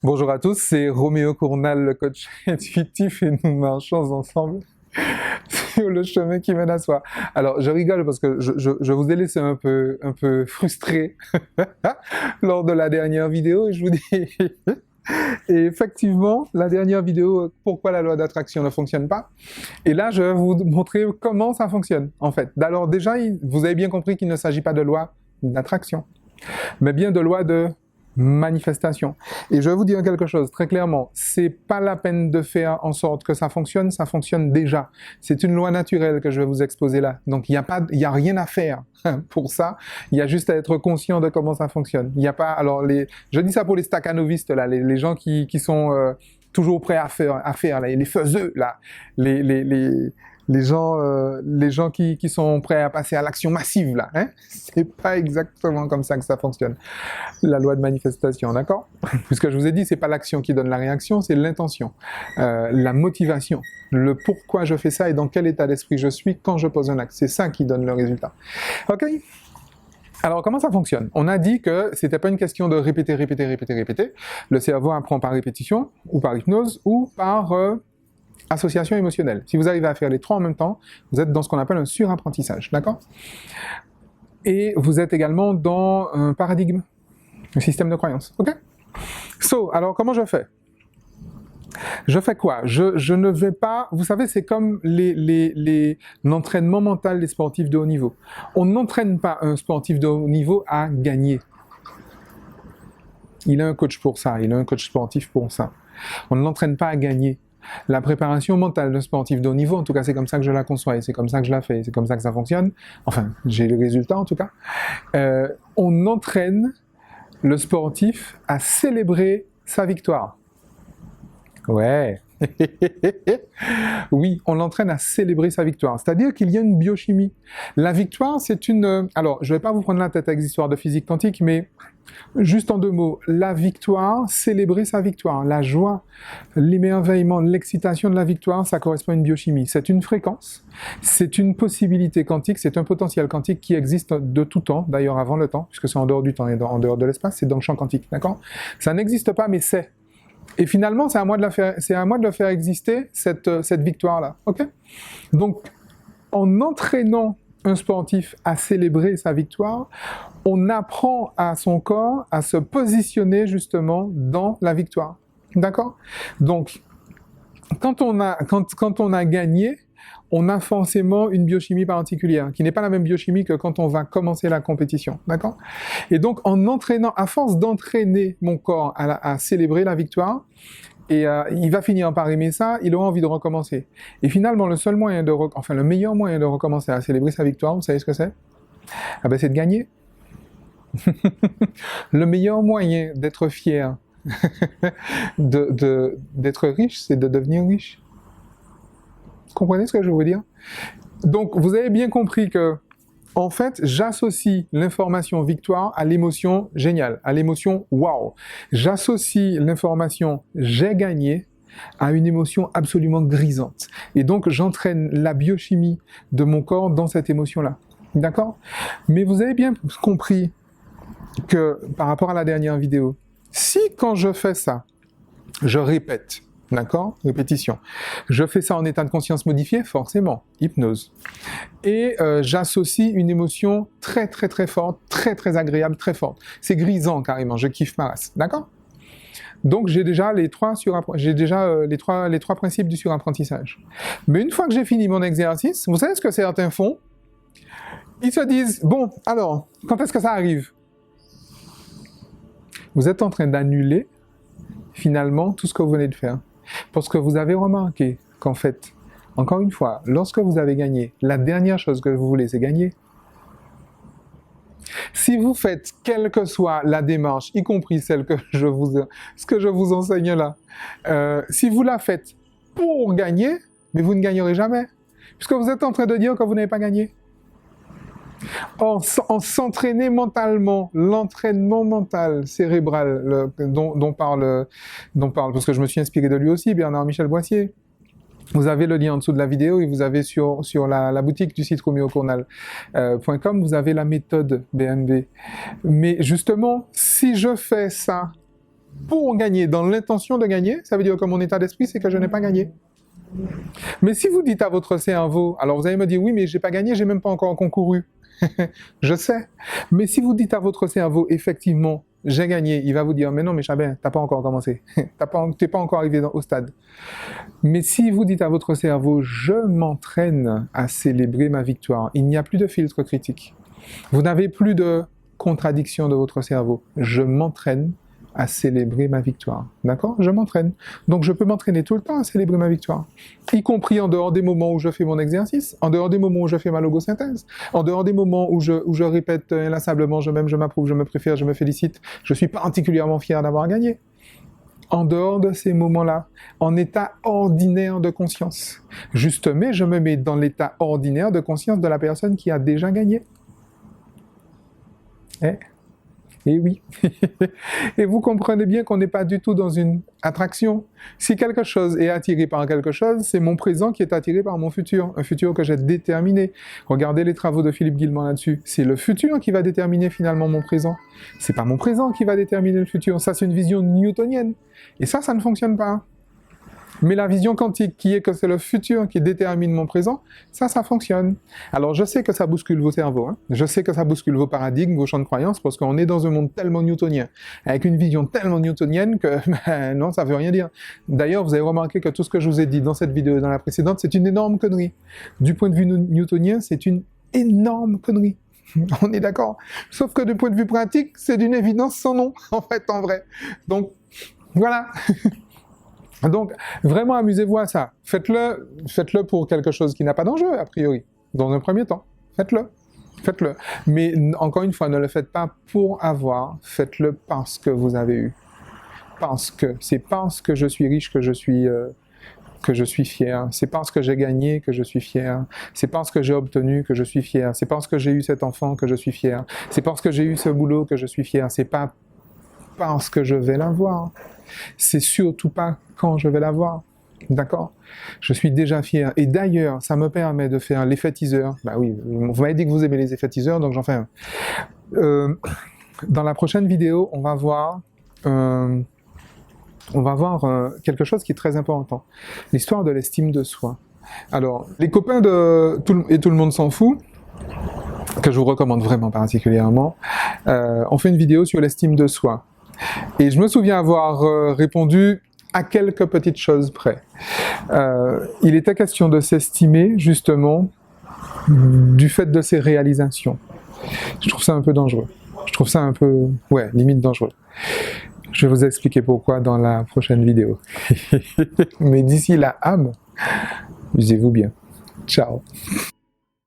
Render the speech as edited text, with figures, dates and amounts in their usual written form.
Bonjour à tous, c'est Roméo Cournal, le coach intuitif, et nous marchons ensemble sur le chemin qui mène à soi. Alors, je rigole parce que je vous ai laissé un peu frustré lors de la dernière vidéo, et je vous dis... Et effectivement, la dernière vidéo, pourquoi la loi d'attraction ne fonctionne pas. Et là, je vais vous montrer comment ça fonctionne, en fait. Alors déjà, vous avez bien compris qu'il ne s'agit pas de loi d'attraction, mais bien de loi de manifestation. Et je vais vous dire quelque chose très clairement, c'est pas la peine de faire en sorte que ça fonctionne déjà. C'est une loi naturelle que je vais vous exposer là. Donc il y a rien à faire pour ça. Il y a juste à être conscient de comment ça fonctionne. Il n'y a pas, alors je dis ça pour les staccanovistes là, les gens qui sont toujours prêts à faire là, les faiseux là, les gens qui sont prêts à passer à l'action massive là, hein. C'est pas exactement comme ça que ça fonctionne. La loi de manifestation, d'accord? Puisque je vous ai dit, c'est pas l'action qui donne la réaction, c'est l'intention, la motivation, le pourquoi je fais ça et dans quel état d'esprit je suis quand je pose un acte. C'est ça qui donne le résultat. Ok? Alors, comment ça fonctionne? On a dit que c'était pas une question de répéter. Le cerveau apprend par répétition, ou par hypnose, ou par association émotionnelle. Si vous arrivez à faire les trois en même temps, vous êtes dans ce qu'on appelle un surapprentissage, d'accord? Et vous êtes également dans un paradigme, un système de croyance, ok? Alors comment je fais? Je fais quoi? Je ne vais pas... Vous savez, c'est comme l'entraînement mental des sportifs de haut niveau. On n'entraîne pas un sportif de haut niveau à gagner. Il a un coach pour ça, il a un coach sportif pour ça. On ne l'entraîne pas à gagner. La préparation mentale d'un sportif de haut niveau, en tout cas c'est comme ça que je la conçois, et c'est comme ça que je la fais, c'est comme ça que ça fonctionne. Enfin, j'ai le résultat en tout cas. On entraîne le sportif à célébrer sa victoire. Ouais. Oui, on l'entraîne à célébrer sa victoire. C'est-à-dire qu'il y a une biochimie. La victoire, c'est une... Alors, je ne vais pas vous prendre la tête avec des histoires de physique quantique, mais juste en deux mots, la victoire, célébrer sa victoire, la joie, l'émerveillement, l'excitation de la victoire, ça correspond à une biochimie. C'est une fréquence, c'est une possibilité quantique, c'est un potentiel quantique qui existe de tout temps, d'ailleurs avant le temps, puisque c'est en dehors du temps et en dehors de l'espace, c'est dans le champ quantique, d'accord? Ça n'existe pas, mais c'est. Et finalement, c'est à moi de le faire exister, cette victoire-là, ok? Donc, en entraînant un sportif à célébrer sa victoire, on apprend à son corps à se positionner justement dans la victoire, d'accord? Donc, quand on a gagné, on a forcément une biochimie particulière, qui n'est pas la même biochimie que quand on va commencer la compétition, d'accord? Et donc, en entraînant, à force d'entraîner mon corps à célébrer la victoire, et il va finir par aimer ça, il aura envie de recommencer. Et finalement, le meilleur moyen de recommencer à célébrer sa victoire, vous savez ce que c'est? Ah ben, c'est de gagner. Le meilleur moyen d'être fier, d'être riche, c'est de devenir riche. Vous comprenez ce que je veux dire? Donc, vous avez bien compris que, en fait, j'associe l'information victoire à l'émotion géniale, à l'émotion waouh. J'associe l'information j'ai gagné à une émotion absolument grisante. Et donc, j'entraîne la biochimie de mon corps dans cette émotion-là. D'accord? Mais vous avez bien compris que, par rapport à la dernière vidéo, si quand je fais ça, je répète, d'accord? Répétition. Je fais ça en état de conscience modifié, forcément, hypnose. Et j'associe une émotion très forte, très agréable, très forte. C'est grisant carrément, je kiffe ma race, d'accord? Donc j'ai déjà les trois principes du surapprentissage. Mais une fois que j'ai fini mon exercice, vous savez ce que certains font? Ils se disent, bon, alors, quand est-ce que ça arrive? Vous êtes en train d'annuler, finalement, tout ce que vous venez de faire. Parce que vous avez remarqué qu'en fait, encore une fois, lorsque vous avez gagné, la dernière chose que vous voulez, c'est gagner. Si vous faites, quelle que soit la démarche, y compris ce que je vous enseigne là, si vous la faites pour gagner, mais vous ne gagnerez jamais. Puisque vous êtes en train de dire que vous n'avez pas gagné. En s'entraîner mentalement, l'entraînement mental, cérébral, dont parle, parce que je me suis inspiré de lui aussi, Bernard-Michel Boissier. Vous avez le lien en dessous de la vidéo et vous avez sur la boutique du site romeocournal.com, vous avez la méthode BNB. Mais justement, si je fais ça pour gagner, dans l'intention de gagner, ça veut dire que mon état d'esprit, c'est que je n'ai pas gagné. Mais si vous dites à votre cerveau, alors vous allez me dire, oui, mais j'ai pas gagné, j'ai même pas encore concouru. Je sais. Mais si vous dites à votre cerveau, effectivement, j'ai gagné, il va vous dire, mais non, mais Chabin, t'as pas encore commencé. T'es pas encore arrivé au stade. Mais si vous dites à votre cerveau, je m'entraîne à célébrer ma victoire, il n'y a plus de filtre critique. Vous n'avez plus de contradiction de votre cerveau. Je m'entraîne à célébrer ma victoire. D'accord? Je m'entraîne. Donc je peux m'entraîner tout le temps à célébrer ma victoire. Y compris en dehors des moments où je fais mon exercice, en dehors des moments où je fais ma logosynthèse, en dehors des moments où je répète inlassablement je m'aime, je m'approuve, je me préfère, je me félicite, je suis particulièrement fier d'avoir gagné. En dehors de ces moments-là, en état ordinaire de conscience. Juste, mais je me mets dans l'état ordinaire de conscience de la personne qui a déjà gagné. Et oui. Et vous comprenez bien qu'on n'est pas du tout dans une attraction. Si quelque chose est attiré par quelque chose, c'est mon présent qui est attiré par mon futur. Un futur que j'ai déterminé. Regardez les travaux de Philippe Guillemont là-dessus. C'est le futur qui va déterminer finalement mon présent. C'est pas mon présent qui va déterminer le futur. Ça, c'est une vision newtonienne. Et ça ne fonctionne pas. Mais la vision quantique qui est que c'est le futur qui détermine mon présent, ça fonctionne. Alors je sais que ça bouscule vos cerveaux, hein. Je sais que ça bouscule vos paradigmes, vos champs de croyances, parce qu'on est dans un monde tellement newtonien, avec une vision tellement newtonienne que non, ça veut rien dire. D'ailleurs, vous avez remarqué que tout ce que je vous ai dit dans cette vidéo et dans la précédente, c'est une énorme connerie. Du point de vue newtonien, c'est une énorme connerie. On est d'accord. Sauf que du point de vue pratique, c'est d'une évidence sans nom, en fait, en vrai. Donc, voilà. Donc, vraiment amusez-vous à ça. Faites-le pour quelque chose qui n'a pas d'enjeu, a priori, dans un premier temps. Faites-le. Mais encore une fois, ne le faites pas pour avoir, faites-le parce que vous avez eu. C'est parce que je suis riche que je suis fier. C'est parce que j'ai gagné que je suis fier. C'est parce que j'ai obtenu que je suis fier. C'est parce que j'ai eu cet enfant que je suis fier. C'est parce que j'ai eu ce boulot que je suis fier. C'est pas parce que je vais l'avoir. C'est surtout pas quand je vais l'avoir. D'accord? Je suis déjà fier. Et d'ailleurs, ça me permet de faire l'effet teaser. Bah oui, vous m'avez dit que vous aimez les effets teaser, donc j'en fais un. Dans la prochaine vidéo, on va voir quelque chose qui est très important. L'histoire de l'estime de soi. Alors, les copains de tout le monde s'en fout, que je vous recommande vraiment particulièrement, on fait une vidéo sur l'estime de soi. Et je me souviens avoir répondu à quelques petites choses près. Il était question de s'estimer, justement, du fait de ses réalisations. Je trouve ça un peu dangereux. Je trouve ça un peu, ouais, limite dangereux. Je vais vous expliquer pourquoi dans la prochaine vidéo. Mais d'ici là, âme, usez-vous bien. Ciao.